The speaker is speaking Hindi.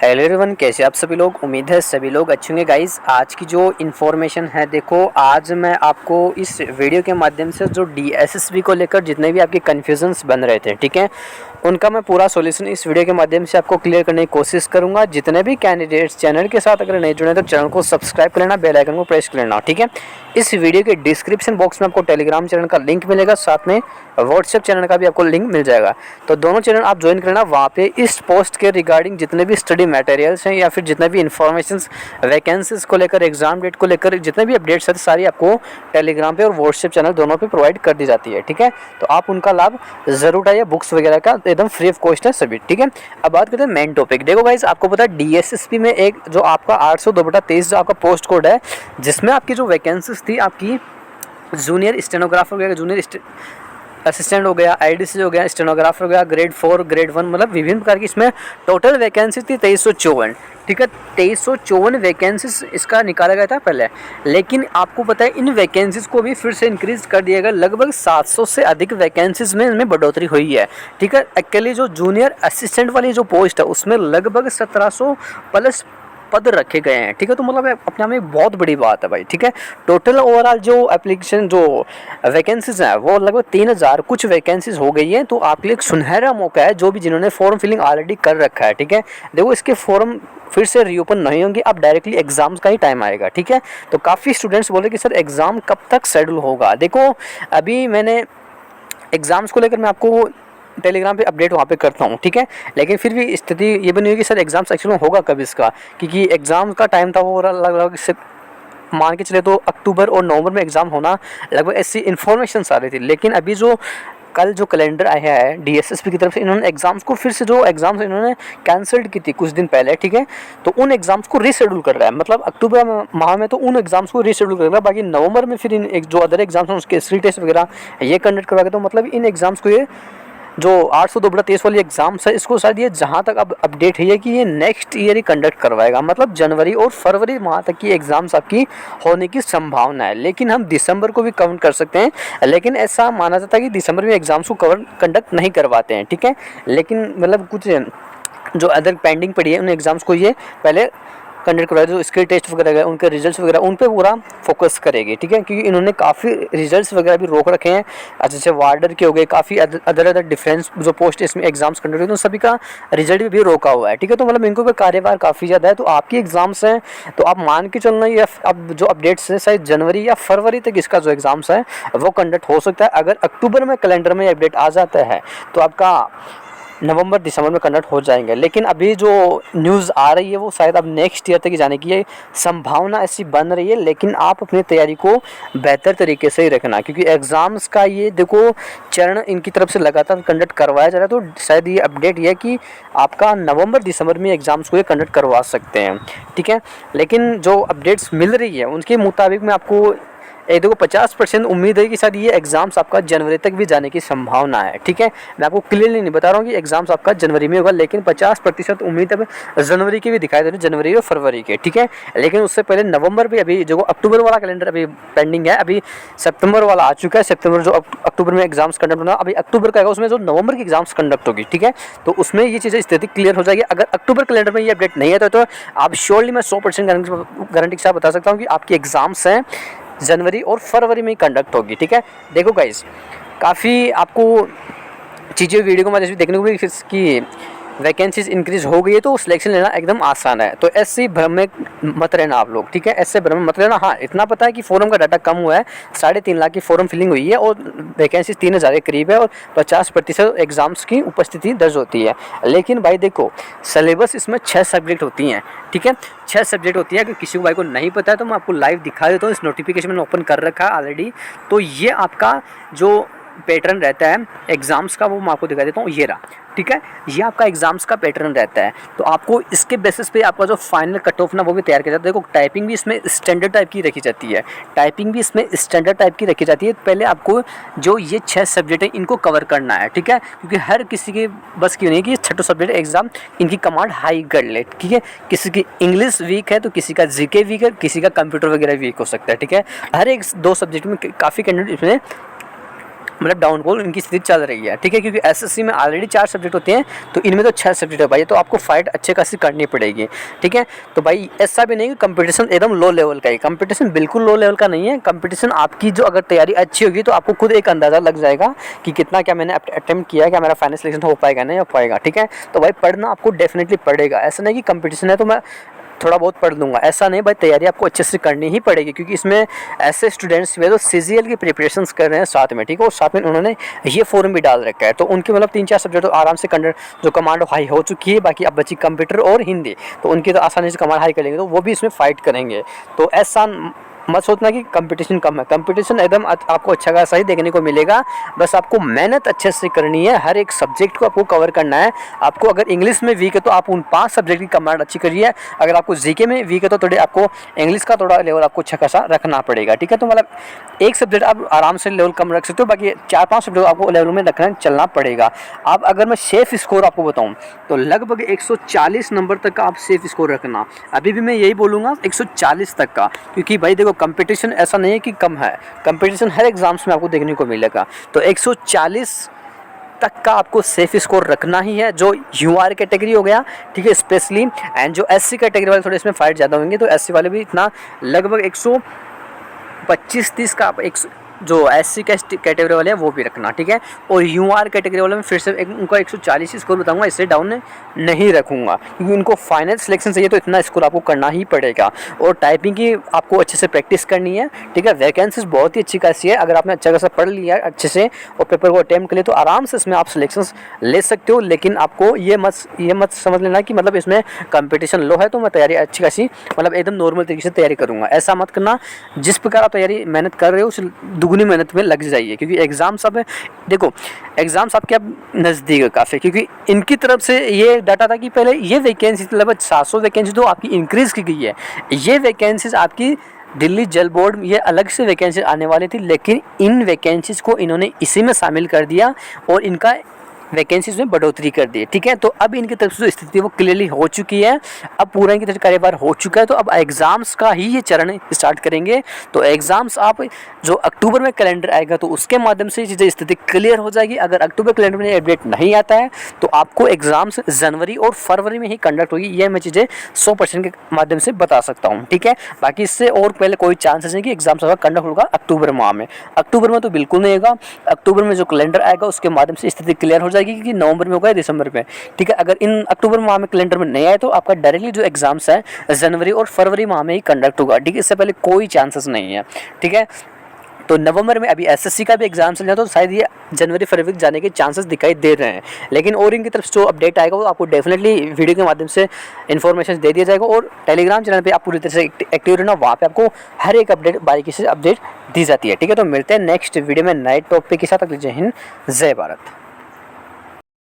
हेलो एवरीवन, कैसे आप सभी लोग। उम्मीद है सभी लोग अच्छे होंगे। गाइस, आज की जो इन्फॉर्मेशन है, देखो आज मैं आपको इस वीडियो के माध्यम से जो डीएसएसबी को लेकर जितने भी आपके कन्फ्यूजन्स बन रहे थे, ठीक है, उनका मैं पूरा सॉल्यूशन इस वीडियो के माध्यम से आपको क्लियर करने की कोशिश करूंगा। जितने भी कैंडिडेट्स चैनल के साथ अगर नहीं जुड़े तो चैनल को सब्सक्राइब कर लेना, बेल आइकन को प्रेस कर लेना, ठीक है। इस वीडियो के डिस्क्रिप्शन बॉक्स में आपको टेलीग्राम चैनल का लिंक मिलेगा, साथ में व्हाट्सएप चैनल का भी आपको लिंक मिल जाएगा। तो दोनों चैनल आप ज्वाइन करना। वहाँ पे इस पोस्ट के रिगार्डिंग जितने भी स्टडी मटेरियल्स हैं या फिर जितने भी इन्फॉर्मेशंस वैकेंसीज को लेकर, एग्जाम डेट को लेकर जितने भी अपडेट्स हैं, सारी आपको टेलीग्राम पे और व्हाट्सएप चैनल दोनों पे प्रोवाइड कर दी जाती है, ठीक है। तो आप उनका लाभ जरूर उठाइए। बुक्स वगैरह का एकदम फ्री ऑफ कॉस्ट है सभी, ठीक है। अब बात करते हैं मेन टॉपिक। देखो गाइस, आपको पता है डीएसएसपी में एक जो आपका 802/23 जो आपका पोस्ट कोड है, जिसमें आपकी जो वैकेंसीज थी, आपकी जूनियर स्टेनोग्राफर वगैरह, जूनियर असिस्टेंट हो गया, आईडीसी हो गया, स्टेनोग्राफर हो गया, ग्रेड 4, ग्रेड 1, मतलब विभिन्न प्रकार की इसमें टोटल वैकेंसी थी 2354, ठीक है। 2354 वैकेंसीज इसका निकाला गया था पहले, लेकिन आपको पता है इन वैकेंसीज को भी फिर से इंक्रीज कर दिया गया। लगभग 700 से अधिक वैकेंसीज में इनमें बढ़ोतरी हुई है, ठीक है। एक्चुअली जो जूनियर असिस्टेंट वाली जो पोस्ट है उसमें लगभग 1700 प्लस पद रखे गए हैं, ठीक है। तो मतलब अपने आप में एक बहुत बड़ी बात है भाई, ठीक है। टोटल ओवरऑल जो एप्लीकेशन जो वैकेंसीज हैं वो लगभग 3000 कुछ वैकेंसीज हो गई हैं। तो आपके लिए एक सुनहरा मौका है, जो भी जिन्होंने फॉर्म फिलिंग ऑलरेडी कर रखा है, ठीक है। देखो, इसके फॉर्म फिर से रीओपन नहीं होंगे, अब डायरेक्टली एग्जाम्स का ही टाइम आएगा, ठीक है। तो काफ़ी स्टूडेंट्स बोल रहे कि सर एग्ज़ाम कब तक शेड्यूल होगा। देखो, अभी मैंने एग्ज़ाम्स को लेकर मैं आपको टेलीग्राम पे अपडेट वहाँ पे करता हूँ, ठीक है। लेकिन फिर भी स्थिति ये बनी हुई कि सर एग्ज़ाम्स एक्चुअली में होगा कब इसका, क्योंकि एग्ज़ाम का टाइम था वो लगभग से मान के चले तो अक्टूबर और नवंबर में एग्ज़ाम होना, लगभग ऐसी इन्फॉर्मेशन आ रही थी। लेकिन अभी जो कल जो कैलेंडर आया है डीएसएसपी की तरफ से, इन्होंने एग्ज़ाम्स को फिर से जो एग्ज़ाम्स इन्होंने कैंसिल्ड की थी कुछ दिन पहले, ठीक है। तो उन एग्ज़ाम्स को रीशेड्यूल कर रहा है, मतलब अक्टूबर माह में तो उन एग्ज़ाम्स को रीशेड्यूल कर रहा है। बाकी नवंबर में फिर इन जो अदर एग्ज़ाम्स हैं उसके सी टेस्ट वगैरह ये कंडक्ट करवाएगा। तो मतलब इन एग्ज़ाम्स को ये जो 802/23 वाली एग्ज़ाम्स है, इसको शायद ये जहाँ तक अब अपडेट है कि ये नेक्स्ट ईयर ही कंडक्ट करवाएगा। मतलब जनवरी और फरवरी माह तक की एग्ज़ाम्स आपकी होने की संभावना है। लेकिन हम दिसंबर को भी काउंट कर सकते हैं, लेकिन ऐसा माना जाता है कि दिसंबर में एग्ज़ाम्स को कंडक्ट नहीं करवाते हैं, ठीक है। लेकिन मतलब कुछ जो अदर पेंडिंग पड़ी है उन एग्ज़ाम्स को ये पहले कंडक्ट करवाए, जो स्किल टेस्ट वगैरह है उनके रिजल्ट्स वगैरह उन पे पूरा फोकस करेगी, ठीक है। क्योंकि इन्होंने काफ़ी रिजल्ट्स वगैरह भी रोक रखे हैं, जैसे वार्डर के हो गए, काफ़ी अदर डिफरेंस जो पोस्ट इसमें एग्जाम्स कंडक्ट हुए तो सभी का रिजल्ट भी रोका हुआ है, ठीक है। तो मतलब इनको कार्यभार काफ़ी ज़्यादा है। तो आपकी एग्ज़ाम्स हैं तो आप मान के चलना, ये अब जो अपडेट्स है शायद जनवरी या फरवरी तक इसका जो एग्ज़ाम्स है वो कंडक्ट हो सकता है। अगर अक्टूबर में कैलेंडर में अपडेट आ जाता है तो आपका नवंबर दिसंबर में कंडक्ट हो जाएंगे। लेकिन अभी जो न्यूज़ आ रही है वो शायद अब नेक्स्ट ईयर तक ही जाने की ये संभावना ऐसी बन रही है। लेकिन आप अपनी तैयारी को बेहतर तरीके से ही रखना, क्योंकि एग्ज़ाम्स का ये देखो चरण इनकी तरफ से लगातार कंडक्ट करवाया जा रहा है। तो शायद ये अपडेट ये है कि आपका नवंबर दिसंबर में एग्ज़ाम्स को ये कंडक्ट करवा सकते हैं, ठीक है। लेकिन जो अपडेट्स मिल रही है उनके मुताबिक मैं आपको देखो 50% उम्मीद है कि शायद ये एग्ज़ाम्स आपका जनवरी तक भी जाने की संभावना है, ठीक है। मैं आपको क्लियरली नहीं बता रहा हूँ कि एग्ज़ाम्स आपका जनवरी में होगा, लेकिन 50% उम्मीद है जनवरी की भी दिखाई दे रही है, जनवरी और फरवरी के, ठीक है। लेकिन उससे पहले नवंबर भी, अभी जो अक्टूबर वाला कैलेंडर अभी पेंडिंग है, अभी सितंबर वाला आ चुका है। सितंबर जो अक्टूबर में एग्ज़ाम्स कंडक्ट होना, अभी अक्टूबर का है उसमें जो नवंबर की एग्ज़ाम्स कंडक्ट होगी, ठीक है। तो उसमें ये चीज़ें स्थिति क्लियर हो जाएगी। अगर अक्टूबर कैलेंडर में ये अपडेट नहीं है तो आप श्योरली मैं 100% गारंटी के साथ बता सकता हूँ कि आपकी एग्ज़ाम्स हैं जनवरी और फरवरी में कंडक्ट होगी, ठीक है। देखो गाइस, काफ़ी आपको चीज़ें वीडियो को मदद देखने को भी कि वैकेंसीज इंक्रीज हो गई है तो सिलेक्शन लेना एकदम आसान है। तो ऐसे भ्रम में मत रहना आप लोग, ठीक है। ऐसे भ्रम में मत रहना। हाँ, इतना पता है कि फॉर्म का डाटा कम हुआ है, 3.5 लाख की फॉर्म फिलिंग हुई है और वैकेंसी 3000 के करीब है और 50% एग्जाम्स की उपस्थिति दर्ज होती है। लेकिन भाई देखो, सिलेबस इसमें 6 सब्जेक्ट होती हैं, ठीक है। 6 सब्जेक्ट होती है। अगर किसी को भाई को नहीं पता है तो मैं आपको लाइव दिखा देता हूँ। इस नोटिफिकेशन मैंने ओपन कर रखा है ऑलरेडी। तो ये आपका जो पैटर्न रहता है एग्ज़ाम्स का वो मैं आपको दिखा देता हूँ, ये रहा, ठीक है। ये आपका एग्ज़ाम्स का पैटर्न रहता है। तो आपको इसके बेसिस पे आपका जो फाइनल कट ऑफ ना वो भी तैयार किया जाता है। देखो, टाइपिंग भी इसमें स्टैंडर्ड टाइप की रखी जाती है, टाइपिंग भी इसमें स्टैंडर्ड टाइप की रखी जाती है। पहले आपको जो ये 6 सब्जेक्ट है इनको कवर करना है, ठीक है। क्योंकि हर किसी के बस की नहीं कि 6 सब्जेक्ट एग्जाम इनकी कमांड हाई कर ले, ठीक है। किसी की इंग्लिश वीक है तो किसी का जीके वीक है, किसी का कंप्यूटर वगैरह वीक हो सकता है, ठीक है। हर एक 2 सब्जेक्ट में काफ़ी कैंडिडेट इसमें मतलब डाउनफॉल इनकी स्थिति चल रही है, ठीक है, क्योंकि एसएससी में ऑलरेडी 4 सब्जेक्ट होते हैं, तो इनमें तो 6 सब्जेक्ट है भाई, तो आपको फाइट अच्छे खासी करनी पड़ेगी, ठीक है। तो भाई ऐसा भी नहीं कि कंपटीशन एकदम लो लेवल का है, कंपटीशन बिल्कुल लो लेवल का नहीं है। कंपटीशन आपकी जो अगर तैयारी अच्छी होगी तो आपको खुद एक अंदाज़ा लग जाएगा कि कितना क्या मैंने अटेम्प्ट किया, क्या मेरा फाइनल सिलेक्शन हो पाएगा नहीं हो पाएगा, ठीक है। तो भाई पढ़ना आपको डेफिनेटली पड़ेगा, ऐसा नहीं कि कंपटीशन है तो मैं थोड़ा बहुत पढ़ लूँगा, ऐसा नहीं भाई, तैयारी आपको अच्छे से करनी ही पड़ेगी, क्योंकि इसमें ऐसे स्टूडेंट्स भी जो सीजीएल की प्रिपरेशंस कर रहे हैं साथ में, ठीक है, और साथ में उन्होंने ये फॉर्म भी डाल रखा है, तो उनके मतलब 3-4 सब्जेक्ट तो आराम से जो कमांड हाई हो चुकी है, बाकी अब बची कंप्यूटर और हिंदी, तो उनकी तो आसानी से कमांड हाई कर लेंगे, तो वो भी इसमें फाइट करेंगे। तो ऐसा मत सोचना कि कंपटीशन कम है, कंपटीशन एकदम आपको अच्छा खासा ही देखने को मिलेगा, बस आपको मेहनत अच्छे से करनी है, हर एक सब्जेक्ट को आपको कवर करना है। आपको अगर इंग्लिश में वीक है तो आप उन 5 सब्जेक्ट की कमांड अच्छी करिए, अगर आपको जीके में वीक है तो थोड़े आपको इंग्लिश का थोड़ा लेवल आपको अच्छा खासा रखना पड़ेगा, ठीक है। तो मतलब एक सब्जेक्ट आप आराम से लेवल कम रख सकते हो, बाकी 4-5 सब्जेक्ट आपको लेवल में रखना चलना पड़ेगा। अब अगर मैं सेफ स्कोर आपको बताऊँ तो लगभग 140 नंबर तक का आप सेफ स्कोर रखना, अभी भी मैं यही बोलूँगा 140 तक का, क्योंकि भाई देखो कंपटीशन ऐसा नहीं है कि कम है, कंपटीशन हर एग्जाम्स में आपको देखने को मिलेगा, तो 140 तक का आपको सेफ स्कोर रखना ही है। जो यूआर कैटेगरी हो गया, ठीक है, स्पेशली, एंड जो एससी कैटेगरी वाले थोड़े इसमें फाइट ज़्यादा होंगे, तो एससी वाले भी इतना लगभग 125-30 का जो एससी कैटेगरी वाले हैं वो भी रखना, ठीक है। और यूआर कैटेगरी वाले में फिर से उनका 140 स्कोर बताऊंगा, इससे डाउन नहीं रखूंगा, क्योंकि उनको फाइनल सिलेक्शन चाहिए, तो इतना स्कोर आपको करना ही पड़ेगा। और टाइपिंग की आपको अच्छे से प्रैक्टिस करनी है, ठीक है। वैकेंसीज बहुत ही अच्छी खासी है, अगर आपने अच्छा खासा पढ़ लिया अच्छे से और पेपर को अटेम्प्ट कर लिया तो आराम से इसमें आप सिलेक्शन ले सकते हो। लेकिन आपको ये मत समझ लेना कि मतलब इसमें कंपटीशन लो है तो मैं तैयारी अच्छी खासी मतलब एकदम नॉर्मल तरीके से तैयारी करूँगा, ऐसा मत करना। जिस प्रकार आप तैयारी मेहनत कर रहे हो उस दुगनी मेहनत में लग जाइए, क्योंकि एग्ज़ाम्स अब देखो एग्ज़ाम्स आपके अब नज़दीक है काफ़ी, क्योंकि इनकी तरफ से ये डाटा था कि पहले ये वैकेंसी लगभग 700 वैकेंसी तो आपकी इंक्रीज़ की गई है। ये वैकेंसीज आपकी दिल्ली जल बोर्ड ये अलग से वैकेंसी आने वाली थी, लेकिन इन वैकेंसीज को इन्होंने इसी में शामिल कर दिया और इनका वैकेंसीज में बढ़ोतरी कर दी, ठीक है। तो अब इनकी तरफ से जो स्थिति वो क्लियरली हो चुकी है, अब पूरा इनकी तरफ कार्यभार हो चुका है, तो अब एग्ज़ाम्स का ही ये चरण स्टार्ट करेंगे। तो एग्ज़ाम्स आप जो अक्टूबर में कैलेंडर आएगा तो उसके माध्यम से चीज़ें स्थिति क्लियर हो जाएगी। अगर अक्टूबर कैलेंडर में अपडेट नहीं आता है तो आपको एग्ज़ाम्स जनवरी और फरवरी में ही कंडक्ट होगी, ये मैं चीज़ें 100% के माध्यम से बता सकता हूँ, ठीक है। बाकी इससे और पहले कोई चांसेस नहीं कि एग्ज़ाम्स का कंडक्ट होगा अक्टूबर माह में, अक्टूबर में तो बिल्कुल नहीं होगा। अक्टूबर में जो कैलेंडर आएगा उसके माध्यम से स्थिति क्लियर हो जाएगी कि नवंबर में होगा या दिसंबर में, ठीक है। अगर इन अक्टूबर माह में कैलेंडर में नहीं आए तो आपका डायरेक्टली जो एग्जाम्स है जनवरी और फरवरी माह में ही कंडक्ट होगा, ठीक है। इससे पहले कोई चांसेस नहीं है, ठीक है। तो नवंबर में अभी एसएससी का भी एग्जाम चल रहा है, तो शायद ये जनवरी फरवरी जाने के चांसेस दिखाई दे रहे हैं, लेकिन और इनकी तरफ से जो अपडेट आएगा वो आपको डेफिनेटली वीडियो के माध्यम से इन्फॉर्मेशन दे दिया जाएगा। और टेलीग्राम चैनल पे आप पूरी तरह से एक्टिव रहना, वहाँ पे आपको हर एक अपडेट बारीकी से अपडेट दी जाती है, ठीक है। तो मिलते हैं नेक्स्ट वीडियो में नए टॉपिक के साथ। जय हिंद, जय भारत।